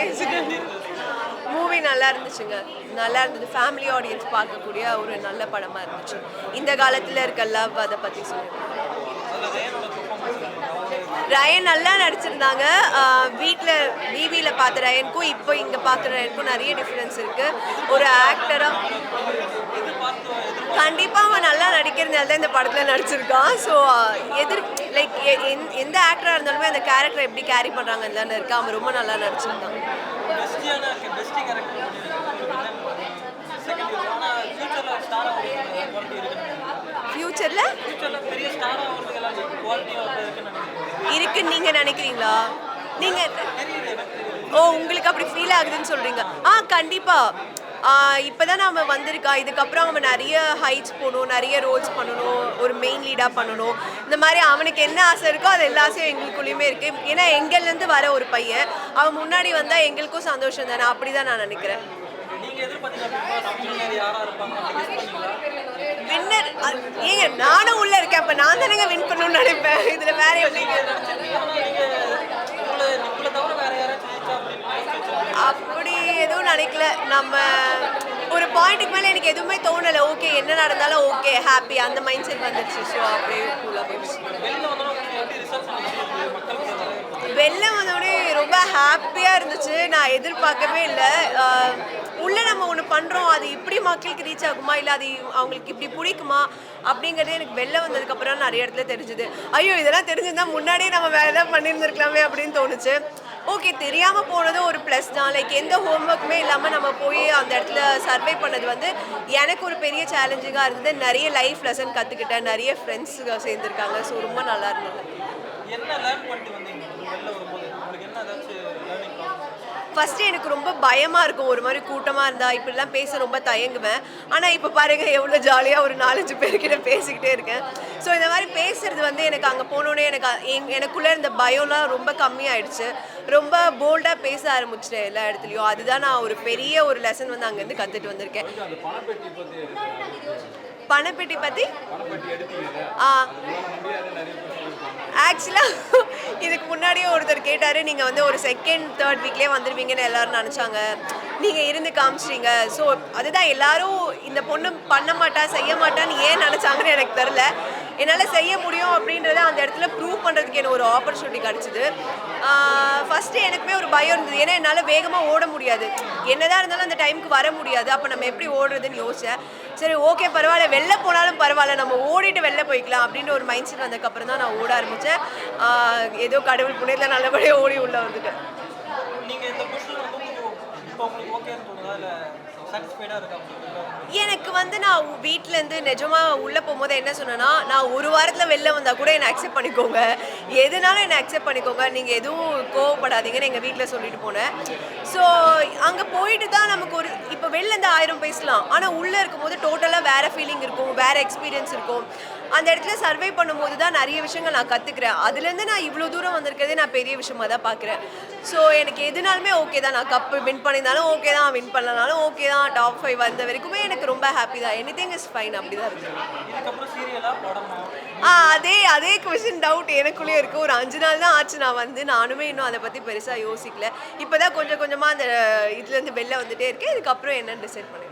பேசுகிறேன். மூவி நல்லா இருந்துச்சுங்க. நல்லா இருந்தது. ஃபேமிலி ஆடியன்ஸ் பார்க்கக்கூடிய ஒரு நல்ல படமாக இருந்துச்சு. இந்த காலத்தில் இருக்க லவ் அதை பற்றி சொல்லுங்கள். ரயன் நல்லா நடிச்சிருந்தாங்க. வீட்டில் டிவியில் பார்த்த ரயனுக்கும் இப்போ இங்கே பார்க்குற ரயனுக்கும் நிறைய டிஃப்ரென்ஸ் இருக்குது. ஒரு ஆக்டராக கண்டிப்பாக அவன் நல்லா நடிக்கிறதுனால தான் இந்த படத்தில் நடிச்சிருக்கான். ஸோ லைக் எந்த ஆக்டராக இருந்தாலுமே அந்த கேரக்டரை எப்படி கேரி பண்ணுறாங்கன்னு தானே இருக்கா. அவன் ரொம்ப நல்லா நடிச்சிருக்கான். ஃபியூச்சரில் இருக்குன்னு நீங்கள் நினைக்கிறீங்களா? நீங்கள் உங்களுக்கு அப்படி ஃபீல் ஆகுதுன்னு சொல்கிறீங்க. கண்டிப்பாக. இப்போ தான் நம்ம வந்திருக்கா. இதுக்கப்புறம் அவன் நிறைய ஹைட்ஸ் போகணும், நிறைய ரோல்ஸ் பண்ணணும், ஒரு மெயின் லீடாக பண்ணணும். இந்த மாதிரி அவனுக்கு என்ன ஆசை இருக்கோ அது எல்லா ஆசையும் எங்களுக்குள்ளேயுமே இருக்குது. ஏன்னா எங்கள்லேருந்து வர ஒரு பையன் அவன் முன்னாடி வந்தால் எங்களுக்கும் சந்தோஷம் தானே. அப்படி தான் நான் நினைக்கிறேன். வின்னர் ஏங்க நானும் உள்ளே இருக்கேன். அப்போ நான் தானேங்க வின் பண்ணணும்னு நினைப்பேன். இதில் வேற எப்படிங்க? அப்படி எதுவும் நினைக்கல. நம்ம ஒரு பாயிண்ட்டுக்கு மேலே எனக்கு எதுவுமே தோணலை. ஓகே என்ன நடந்தாலும் ஓகே ஹாப்பி அந்த மைண்ட் செட் வந்துடுச்சு. ஸோ அப்படியே கூலாக போயிடுச்சு. வெளில வந்தோடனே ரொம்ப ஹாப்பியாக இருந்துச்சு. நான் எதிர்பார்க்கவே இல்லை. உள்ளே நம்ம ஒன்று பண்ணுறோம், அது இப்படி மக்களுக்கு ரீச் ஆகுமா இல்லை அது அவங்களுக்கு இப்படி பிடிக்குமா அப்படிங்கிறது எனக்கு வெளில வந்ததுக்கப்புறம் நிறைய இடத்துல தெரிஞ்சுது. ஐயோ இதெல்லாம் தெரிஞ்சிருந்தா முன்னாடியே நம்ம வேறு எதாவது பண்ணியிருந்துருக்கலாமே அப்படின்னு தோணுச்சு. ஓகே தெரியாமல் போனது ஒரு ப்ளஸ் தான். லைக் எந்த ஹோம்ஒர்க்குமே இல்லாமல் நம்ம போய் அந்த இடத்துல சர்வை பண்ணது வந்து எனக்கு ஒரு பெரிய சேலஞ்சிங்காக இருந்தது. நிறைய லைஃப் லெசன் கற்றுக்கிட்டேன். நிறைய ஃப்ரெண்ட்ஸ் சேர்ந்துருக்காங்க. ஸோ ரொம்ப நல்லா இருந்தது. ஃபஸ்ட்டு எனக்கு ரொம்ப பயமாக இருக்கும். ஒரு மாதிரி கூட்டமாக இருந்தால் இப்படிலாம் பேச ரொம்ப தயங்குவேன். ஆனால் இப்போ பாருங்கள் எவ்வளோ ஜாலியாக ஒரு 4-5 பேர்கிட்ட பேசிக்கிட்டே இருக்கேன். ஸோ இந்த மாதிரி பேசுகிறது வந்து எனக்கு அங்கே போனோடனே எனக்குள்ளே இருந்த பயம்லாம் ரொம்ப கம்மியாயிடுச்சு. ரொம்ப போல்டாக பேச ஆரம்பிச்சிட்டேன் எல்லா இடத்துலையும். அதுதான் நான் ஒரு பெரிய ஒரு லெசன் வந்து அங்கேருந்து கற்றுட்டு வந்திருக்கேன். பணப்பெட்டி பற்றி ஆக்சுவலாக இதுக்கு முன்னாடியே ஒருத்தர் கேட்டார், நீங்கள் வந்து ஒரு 2nd 3rd வீக்லேயே வந்துடுவீங்கன்னு எல்லோரும் நினச்சாங்க. நீங்கள் இருந்து காமிச்சிட்டீங்க. ஸோ அதுதான் எல்லோரும் இந்த பொண்ணு பண்ண மாட்டா செய்ய மாட்டான்னு ஏன் நினச்சாங்கன்னு எனக்கு தெரில. என்னால் செய்ய முடியும் அப்படின்றத அந்த இடத்துல ப்ரூவ் பண்ணுறதுக்கு எனக்கு ஒரு ஆப்பர்ச்சுனிட்டி கிடச்சிது. ஃபஸ்ட்டு எனக்குமே ஒரு பயம் இருந்தது. ஏன்னா என்னால் வேகமாக ஓட முடியாது. என்னதான் இருந்தாலும் அந்த டைமுக்கு வர முடியாது. அப்போ நம்ம எப்படி ஓடுறதுன்னு யோசித்தேன். சரி ஓகே பரவாயில்ல, வெளில போனாலும் பரவாயில்ல, நம்ம ஓடிட்டு வெளில போய்க்கலாம் அப்படின்ற ஒரு மைண்ட் செட் வந்ததுக்கப்புறம் தான் நான் ஓட ஆரம்பித்தேன். ஏதோ கடவுள் புண்ணியத்தில் நல்லபடியாக ஓடி உள்ளே வந்துட்டேன். எனக்கு வந்து நான் வீட்டிலேருந்து நிஜமாக உள்ளே போகும்போது என்ன சொன்னேன்னா, நான் ஒரு வாரத்தில் வெளில வந்தால் கூட என்னை அக்செப்ட் பண்ணிக்கோங்க, எதுனாலும் என்னை அக்செப்ட் பண்ணிக்கோங்க, நீங்கள் எதுவும் கோவப்படாதீங்கன்னு எங்கள் வீட்டில் சொல்லிட்டு போனேன். ஸோ அங்கே போயிட்டு தான் நமக்கு ஒரு இப்போ வெளிலேருந்து 1000 பேசலாம். ஆனால் உள்ளே இருக்கும்போது டோட்டலாக வேறு ஃபீலிங் இருக்கும், வேறு எக்ஸ்பீரியன்ஸ் இருக்கும். அந்த இடத்துல சர்வை பண்ணும்போது தான் நிறைய விஷயங்கள் நான் கற்றுக்குறேன். அதுலேருந்து நான் இவ்வளோ தூரம் வந்திருக்கிறதே நான் பெரிய விஷயமாக தான் பார்க்குறேன். ஸோ எனக்கு எதுனாலுமே ஓகே தான். நான் கப்பு வின் பண்ணியிருந்தாலும் ஓகே தான், வின் பண்ணலனாலும் ஓகே தான். டாப் 5 வந்த வரைக்குமே எனக்கு ரொம்ப ஹாப்பி தான். Anything is fine. அப்படி தான் இருக்குது. அதே கொஷின் டவுட் எனக்குள்ளேயே இருக்குது. ஒரு 5 நாள் தான் ஆச்சு நான் வந்து. நானுமே இன்னும் அதை பற்றி பெருசாக யோசிக்கல. இப்போ தான் கொஞ்சம் கொஞ்சமாக அந்த இதுலேருந்து வெளில வந்துட்டே இருக்கேன். இதுக்கப்புறம் என்னன்னு டிசைட் பண்ணிடுவேன்.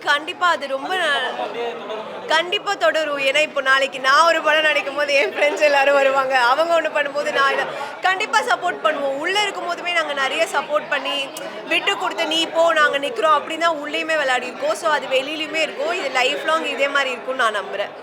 கண்டிப்பாக அது ரொம்ப கண்டிப்பாக தொடரும். ஏன்னா இப்போ நாளைக்கு நான் ஒரு படம் நடிக்கும் போது என் ஃப்ரெண்ட்ஸ் எல்லோரும் வருவாங்க. அவங்க ஒன்று பண்ணும்போது நான் கண்டிப்பாக சப்போர்ட் பண்ணுவோம். உள்ளே இருக்கும் போதுமே நாங்கள் நிறைய சப்போர்ட் பண்ணி விட்டு கொடுத்து நீ போ நாங்கள் நிற்கிறோம் அப்படின்னு தான் உள்ளேயுமே விளையாடி இருக்கோம். ஸோ அது வெளியிலையுமே இருக்கும். இது லைஃப் லாங் இதே மாதிரி இருக்கும்னு நான் நம்புகிறேன்.